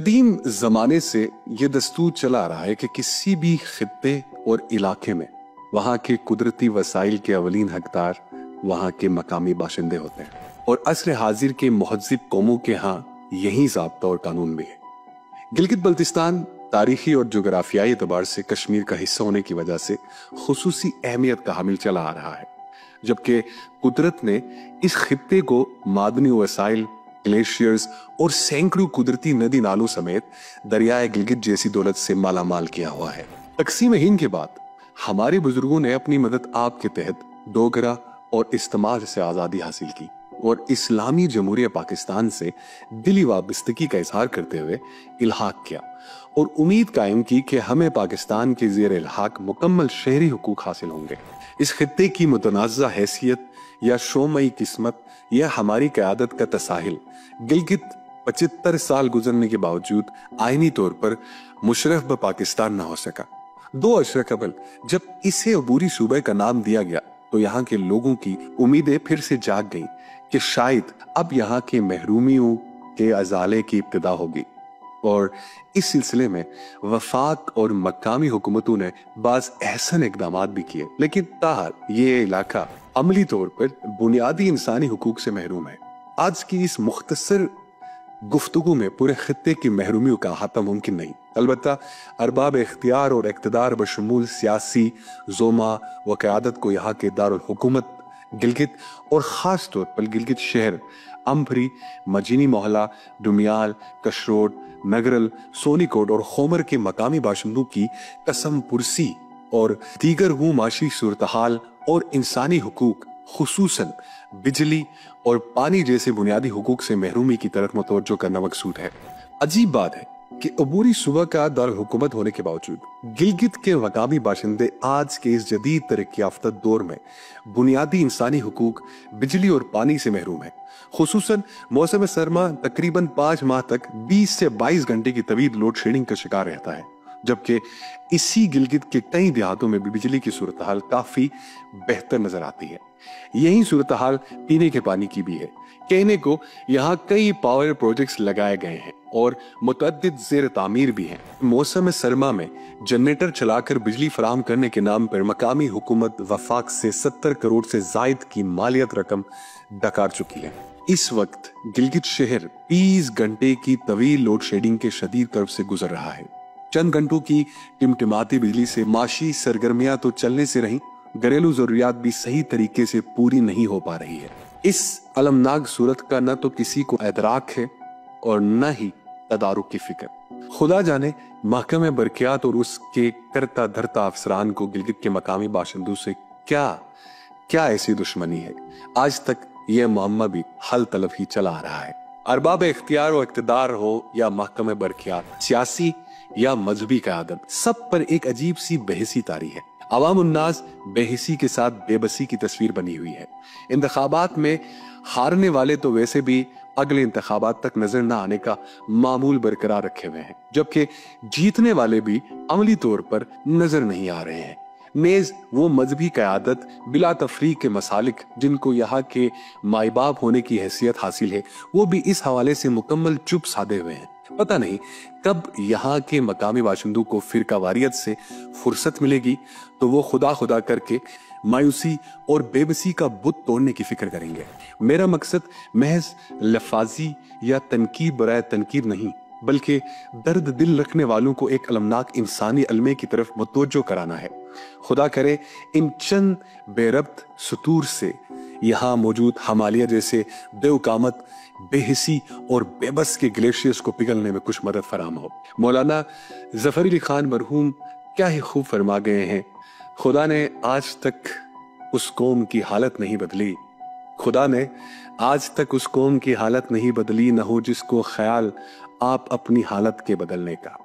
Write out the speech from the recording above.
قدیم زمانے سے یہ دستور چلا رہا ہے کہ کسی بھی خطے اور علاقے میں وہاں کے قدرتی وسائل کے اولین حقدار وہاں کے مقامی باشندے ہوتے ہیں، اور عصر حاضر کے مہذب قوموں کے ہاں یہی ضابطہ اور قانون بھی ہے۔ گلگت بلتستان تاریخی اور جغرافیائی اعتبار سے کشمیر کا حصہ ہونے کی وجہ سے خصوصی اہمیت کا حامل چلا آ رہا ہے، جبکہ قدرت نے اس خطے کو معدنی وسائل، گلیشیئرز اور سینکڑوں قدرتی ندی نالوں سمیت دریائے گلگت جیسی دولت سے مالا مال کیا ہوا ہے۔ تقسیم ہند کے بعد ہمارے بزرگوں نے اپنی مدد آپ کے تحت ڈوگرا اور استعمار سے آزادی حاصل کی اور اسلامی جمہوریہ پاکستان سے دلی وابستگی کا اظہار کرتے ہوئے الحاق کیا اور امید قائم کی کہ ہمیں پاکستان کے زیر الحاق مکمل شہری حقوق حاصل ہوں گے۔ اس خطے کی متنازع حیثیت یا شومئی قسمت یا ہماری قیادت کا تساہل گلگت 75 سال گزرنے کے باوجود آئینی طور پر مشرف پاکستان نہ ہو سکا۔ 2 عشرہ قبل جب اسے عبوری صوبے کا نام دیا گیا تو یہاں کے لوگوں کی امیدیں پھر سے جاگ گئیں کہ شاید اب یہاں کے محرومیوں کے ازالے کی ابتدا ہوگی، اور اس سلسلے میں وفاق اور مقامی حکومتوں نے بعض احسن اقدامات بھی کیے، لیکن تاحال یہ علاقہ عملی طور پر بنیادی انسانی حقوق سے محروم ہے۔ آج کی اس مختصر گفتگو میں پورے خطے کی محرومیوں کا احاطہ ممکن نہیں، البتہ ارباب اختیار اور اقتدار بشمول سیاسی زوما و قیادت کو یہاں کے دارالحکومت گلگت اور خاص طور پر گلگت شہر، امبری، مجینی محلہ، ڈومیال، کشروٹ، نگرل، سونی کوٹ اور خومر کے مقامی باشندوں کی قسم پرسی اور دیگر وہ معاشی صورتحال اور انسانی حقوق خصوصاً بجلی اور پانی جیسے بنیادی حقوق سے محرومی کی طرف متوجہ کرنا مقصود ہے۔ عجیب بات ہے کہ عبوری صوبہ کا دارالحکومت ہونے کے باوجود گلگت کے مقامی باشندے آج کے اس جدید ترقی یافتہ دور میں بنیادی انسانی حقوق، بجلی اور پانی سے محروم ہیں۔ خصوصاً موسم سرما تقریباً 5 ماہ تک 20 سے 22 گھنٹے کی طویل لوڈ شیڈنگ کا شکار رہتا ہے، جبکہ اسی گلگت کے کئی دیہاتوں میں بھی بجلی کی صورتحال کافی بہتر نظر آتی ہے۔ یہی صورتحال پینے کے پانی کی بھی ہے۔ کہنے کو یہاں کئی پاور پروجیکٹس لگائے گئے ہیں اور متعدد زیر تعمیر بھی ہیں۔ موسم سرما میں جنریٹر چلا کر بجلی فراہم کرنے کے نام پر مقامی حکومت وفاق سے 70 کروڑ سے زائد کی مالیت رقم ڈکار چکی ہے۔ اس وقت گلگت شہر 20 گھنٹے کی طویل لوڈ شیڈنگ کے شدید کرب سے گزر رہا ہے۔ چند گھنٹوں کی ٹمٹماتی بجلی سے معاشی سرگرمیاں تو چلنے سے رہیں، گھریلو ضروریات بھی صحیح طریقے سے پوری نہیں ہو پا رہی ہے۔ اس المناک صورت کا نہ تو کسی کو ادراک ہے اور نہ ہی تدارک کی فکر۔ خدا جانے محکمہ برقیات اور اس کے کرتا دھرتا افسران کو گلگت کے مقامی باشندوں سے کیا ایسی دشمنی ہے۔ آج تک یہ معمہ بھی حل طلب ہی چلا آ رہا ہے۔ ارباب اختیار و اقتدار ہو یا محکمہ برقیات، سیاسی یا مذہبی قیادت، سب پر ایک عجیب سی بے حسی طاری ہے۔ عوام الناس بے حسی کے ساتھ بے بسی کی تصویر بنی ہوئی ہے۔ انتخابات میں ہارنے والے تو ویسے بھی اگلے انتخابات تک نظر نہ آنے کا معمول برقرار رکھے ہوئے ہیں، جبکہ جیتنے والے بھی عملی طور پر نظر نہیں آ رہے ہیں۔ نیز وہ مذہبی قیادت بلا تفریق کے مسالک جن کو یہاں کے مائی باپ ہونے کی حیثیت حاصل ہے، وہ بھی اس حوالے سے مکمل چپ سادے ہوئے ہیں۔ پتہ نہیں کب یہاں کے مقامی باشندوں کو فرقہ واریت سے فرصت ملے گی تو وہ خدا کر کے مایوسی اور بے بسی کا بت توڑنے کی فکر کریں گے۔ میرا مقصد محض لفاظی یا تنقید برائے تنقید نہیں، بلکہ درد دل رکھنے والوں کو ایک المناک انسانی علمے کی طرف متوجہ کرانا ہے۔ خدا کرے ان چند بے ربط سطور سے یہاں موجود ہمالیہ جیسے دیو قامت، بے حسی اور بے بس کے گلیشیئرز کو پگھلنے میں کچھ مدد فراہم ہو۔ مولانا ظفر علی خان مرحوم کیا ہی خوب فرما گئے ہیں، خدا نے آج تک اس قوم کی حالت نہیں بدلی، خدا نے آج تک اس قوم کی حالت نہیں بدلی، نہ ہو جس کو خیال آپ اپنی حالت کے بدلنے کا۔